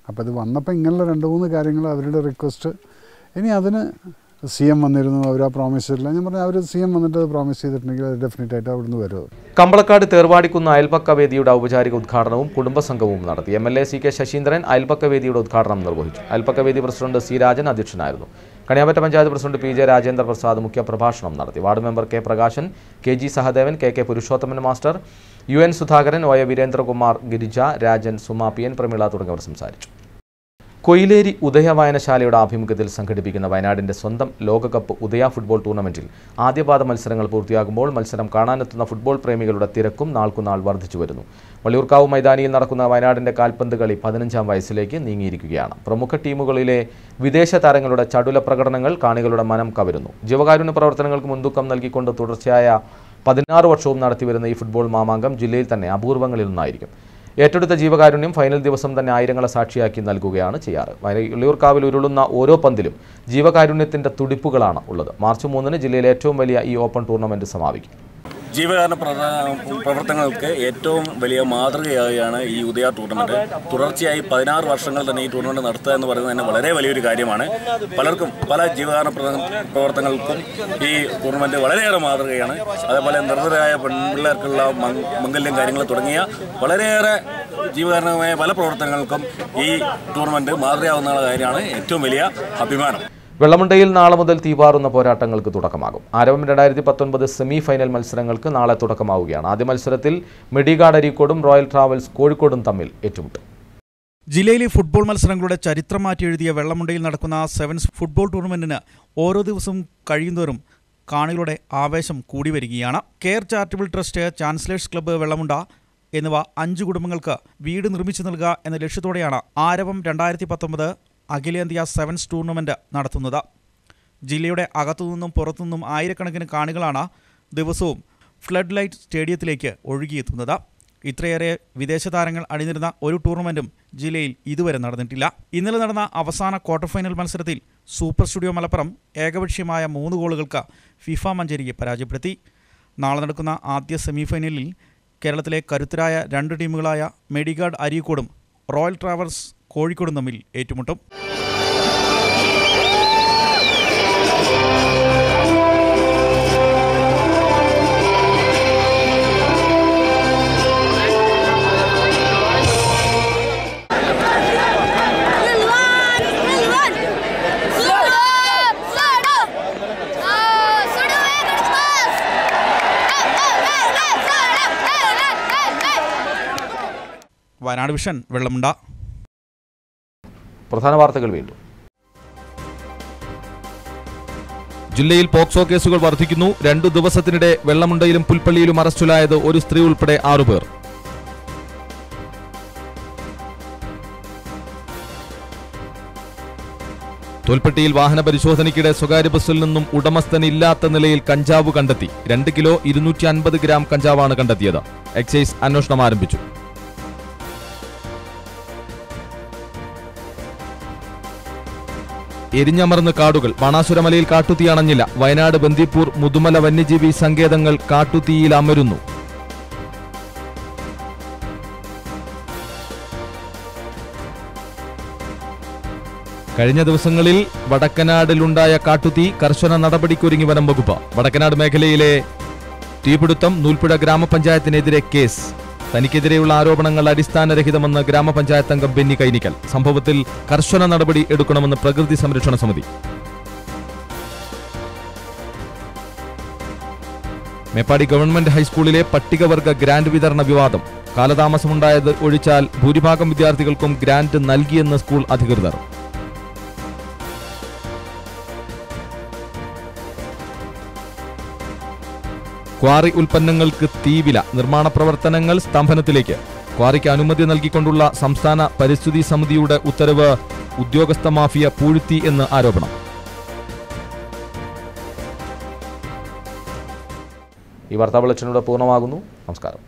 അപ്പോൾ ഇത് വന്നപ്പോൾ ഇങ്ങനെയുള്ള 2-3 കാര്യങ്ങൾ അവരുടെ റിക്വസ്റ്റ്. ഇനി അതിന് CM വന്നിരുന്നു, അവർ ആ പ്രോമിസ് ചെയ്തില്ല. ഞാൻ പറഞ്ഞു അവർ CM വന്നിട്ട് അത് പ്രോമിസ് ചെയ്തിട്ടുണ്ടെങ്കിൽ അത് ഡെഫിനറ്റ് ആയിട്ട് അവിടുന്ന് വരും. കമ്പളക്കാട് തേർവാടിക്കുന്ന അയൽപക്ക വേദിയുടെ ഔപചാരിക ഉദ്ഘാടനവും കുടുംബസംഘവും നടത്തി. MLA CK ശശീന്ദ്രൻ അയൽപക്ക വേദിയുടെ ഉദ്ഘാടനം നിർവഹിച്ചു. അയൽപക്ക വേദി പ്രസിഡന്റ് C രാജൻ അധ്യക്ഷനായിരുന്നു. കണിയാമ്പറ്റ പഞ്ചായത്ത് പ്രസിഡന്റ് PJ രാജേന്ദ്ര പ്രസാദ് മുഖ്യപ്രഭാഷണം നടത്തി. Ward member K Prakashan, KG Sahadevan, KK Purushothaman master, UN Sudhakaran, OA Veerendrakumar, Girija, Rajan, Suma, PN Prameela തുടങ്ങിയവർ സംസാരിച്ചു. കൊയിലേരി ഉദയ വായനശാലയുടെ ആഭിമുഖ്യത്തിൽ സംഘടിപ്പിക്കുന്ന വയനാടിന്റെ സ്വന്തം ലോകകപ്പ് ഉദയ ഫുട്ബോൾ ടൂർണമെന്റിൽ ആദ്യപാദ മത്സരങ്ങൾ പൂർത്തിയാകുമ്പോൾ മത്സരം കാണാനെത്തുന്ന ഫുട്ബോൾ പ്രേമികളുടെ തിരക്കും നാൾക്കുനാൾ വർദ്ധിച്ചു വരുന്നു. വള്ളിയൂർക്കാവ് മൈതാനിയിൽ നടക്കുന്ന വയനാടിന്റെ കാൽപന്ത് കളി 15ാം വയസ്സിലേക്ക് നീങ്ങിയിരിക്കുകയാണ്. പ്രമുഖ ടീമുകളിലെ വിദേശ താരങ്ങളുടെ ചടുല പ്രകടനങ്ങൾ കാണികളുടെ മനം കവരുന്നു. ജീവകാരുണ്യ പ്രവർത്തനങ്ങൾക്ക് മുൻതൂക്കം നൽകിക്കൊണ്ട് തുടർച്ചയായ 16 വർഷവും നടത്തിവരുന്ന ഈ ഫുട്ബോൾ മാമാങ്കം ജില്ലയിൽ തന്നെ അപൂർവങ്ങളിൽ ഒന്നായിരിക്കും. ഏറ്റെടുത്ത ജീവകാരുണ്യം ഫൈനൽ ദിവസം തന്നെ ആയിരങ്ങളെ സാക്ഷിയാക്കി നൽകുകയാണ് ചെയ്യാറ്. വള്ളിയൂർക്കാവിൽ ഉരുളുന്ന ഓരോ പന്തിലും ജീവകാരുണ്യത്തിന്റെ തുടിപ്പുകളാണ് ഉള്ളത്. മാർച്ച് 3-ന് ജില്ലയിലെ ഏറ്റവും വലിയ ഈ ഓപ്പൺ ടൂർണമെന്റ് സമാപിക്കും. ജീവകാരുണ്യ പ്രവർത്തനങ്ങൾക്ക് ഏറ്റവും വലിയ മാതൃകയായാണ് ഈ ഉദയ ടൂർണമെന്റ്. തുടർച്ചയായി 16 വർഷങ്ങൾ തന്നെ ഈ ടൂർണമെന്റ് നടത്തുക എന്ന് പറയുന്നത് തന്നെ വളരെ വലിയൊരു കാര്യമാണ്. പലർക്കും പല ജീവകാരുണ്യ പ്രവർത്തനങ്ങൾക്കും ഈ ടൂർണമെന്റ് വളരെയേറെ മാതൃകയാണ്. അതേപോലെ നിർദ്ധരായ പെൺപിള്ളേർക്കുള്ള മംഗല്യം കാര്യങ്ങൾ തുടങ്ങിയ വളരെയേറെ ജീവകാരുണ്യമായ പല പ്രവർത്തനങ്ങൾക്കും ഈ ടൂർണമെന്റ് മാതൃകയാവുന്ന കാര്യമാണ് ഏറ്റവും വലിയ അഭിമാനം. വെള്ളമുണ്ടയിൽ നാളെ മുതൽ തീപാറുന്ന പോരാട്ടങ്ങൾക്ക് തുടക്കമാകും. ആരവം 2019 സെമി ഫൈനൽ മത്സരങ്ങൾക്ക് നാളെ തുടക്കമാവുകയാണ്. ആദ്യ മത്സരത്തിൽ മെഡിഗാർഡ് അരീക്കോടും റോയൽ ട്രാവൽസ് കോഴിക്കോടും തമ്മിൽ ഏറ്റുമുട്ടും. ജില്ലയിലെ ഫുട്ബോൾ മത്സരങ്ങളുടെ ചരിത്രം മാറ്റി എഴുതിയ വെള്ളമുണ്ടയിൽ നടക്കുന്ന സെവൻസ് ഫുട്ബോൾ ടൂർണമെന്റിന് ഓരോ ദിവസവും കഴിയുന്തോറും കാണികളുടെ ആവേശം കൂടി വരികയാണ്. Care charitable trust, chancellors club Vellamunda എന്നിവ 5 കുടുംബങ്ങൾക്ക് വീട് നിർമ്മിച്ചു നൽകുക എന്ന ലക്ഷ്യത്തോടെയാണ് ആരവം 2019 അഖിലേന്ത്യാ സെവൻസ് ടൂർണമെന്റ് നടത്തുന്നത്. ജില്ലയുടെ അകത്തുനിന്നും പുറത്തുനിന്നും ആയിരക്കണക്കിന് കാണികളാണ് ദിവസവും ഫ്ലഡ് ലൈറ്റ് സ്റ്റേഡിയത്തിലേക്ക് ഒഴുകിയെത്തുന്നത്. ഇത്രയേറെ വിദേശ താരങ്ങൾ അണിനിരുന്ന ഒരു ടൂർണമെന്റും ജില്ലയിൽ ഇതുവരെ നടന്നിട്ടില്ല. ഇന്നലെ നടന്ന അവസാന ക്വാർട്ടർ ഫൈനൽ മത്സരത്തിൽ സൂപ്പർ സ്റ്റുഡിയോ മലപ്പുറം ഏകപക്ഷീയമായ 3 ഗോളുകൾക്ക് ഫിഫ മഞ്ചേരിയെ പരാജയപ്പെടുത്തി. നാളെ നടക്കുന്ന ആദ്യ സെമിഫൈനലിൽ കേരളത്തിലെ കരുത്തരായ 2 ടീമുകളായ മെഡിഗാർഡ് അരീക്കോടും റോയൽ ട്രാവൽസ് കോഴിക്കോടും തമ്മിൽ ഏറ്റുമുട്ടും. വയനാട് വിഷൻ വെള്ളമുണ്ട. പ്രധാന വാർത്തകൾ വീണ്ടും. ജില്ലയിൽ പോക്സോ കേസുകൾ വർദ്ധിക്കുന്നു. 2 ദിവസത്തിനിടെ വെള്ളമുണ്ടയിലും പുൽപ്പള്ളിയിലും അറസ്റ്റിലായത് ഒരു സ്ത്രീ ഉൾപ്പെടെ 6 പേർ. തോൽപ്പെട്ടിയിൽ വാഹന പരിശോധനയ്ക്കിടെ സ്വകാര്യ ബസ്സിൽ നിന്നും ഉടമസ്ഥനില്ലാത്ത നിലയിൽ കഞ്ചാവ് കണ്ടെത്തി. 2 കിലോ 250 ഗ്രാം കഞ്ചാവാണ് കണ്ടെത്തിയത്. എക്സൈസ് അന്വേഷണം ആരംഭിച്ചു. എരിഞ്ഞമർന്ന് കാടുകൾ. ബാണാസുരമലയിൽ കാട്ടുതീ അണഞ്ഞില്ല. വയനാട് ബന്ദിപ്പൂർ മുതുമല വന്യജീവി സങ്കേതങ്ങൾ കാട്ടുതീയിൽ അമരുന്നു. കഴിഞ്ഞ ദിവസങ്ങളിൽ വടക്കനാടിലുണ്ടായ കാട്ടുതീ കർശന നടപടിക്കൊരുങ്ങി വനം വകുപ്പ്. വടക്കനാട് മേഖലയിലെ തീപിടുത്തം നൂൽപ്പുഴ ഗ്രാമപഞ്ചായത്തിനെതിരെ കേസ്. തനിക്കെതിരെയുള്ള ആരോപണങ്ങൾ അടിസ്ഥാനരഹിതമെന്ന് ഗ്രാമപഞ്ചായത്ത് അംഗം ബെന്നി കൈനിക്കൽ. സംഭവത്തിൽ കർശന നടപടി എടുക്കണമെന്ന് പ്രകൃതി സംരക്ഷണ സമിതി. മേപ്പാടി ഗവൺമെന്റ് ഹൈസ്കൂളിലെ പട്ടികവർഗ ഗ്രാന്റ് വിതരണ വിവാദം. കാലതാമസമുണ്ടായത് ഒഴിച്ചാൽ ഭൂരിഭാഗം വിദ്യാർത്ഥികൾക്കും ഗ്രാന്റ് നൽകിയെന്ന് സ്കൂൾ അധികൃതർ. ക്വാറി ഉൽപ്പന്നങ്ങൾക്ക് തീവില. നിർമ്മാണ പ്രവർത്തനങ്ങൾ സ്തംഭനത്തിലേക്ക്. ക്വാറിക്ക് അനുമതി നൽകിക്കൊണ്ടുള്ള സംസ്ഥാന പരിസ്ഥിതി സമിതിയുടെ ഉത്തരവ് ഉദ്യോഗസ്ഥ മാഫിയ പൂഴ്ത്തി എന്ന് ആരോപണം. ഈ വാർത്താ ബുള്ളറ്റിനോട് പൂർണ്ണമാകുന്നു. നമസ്കാരം.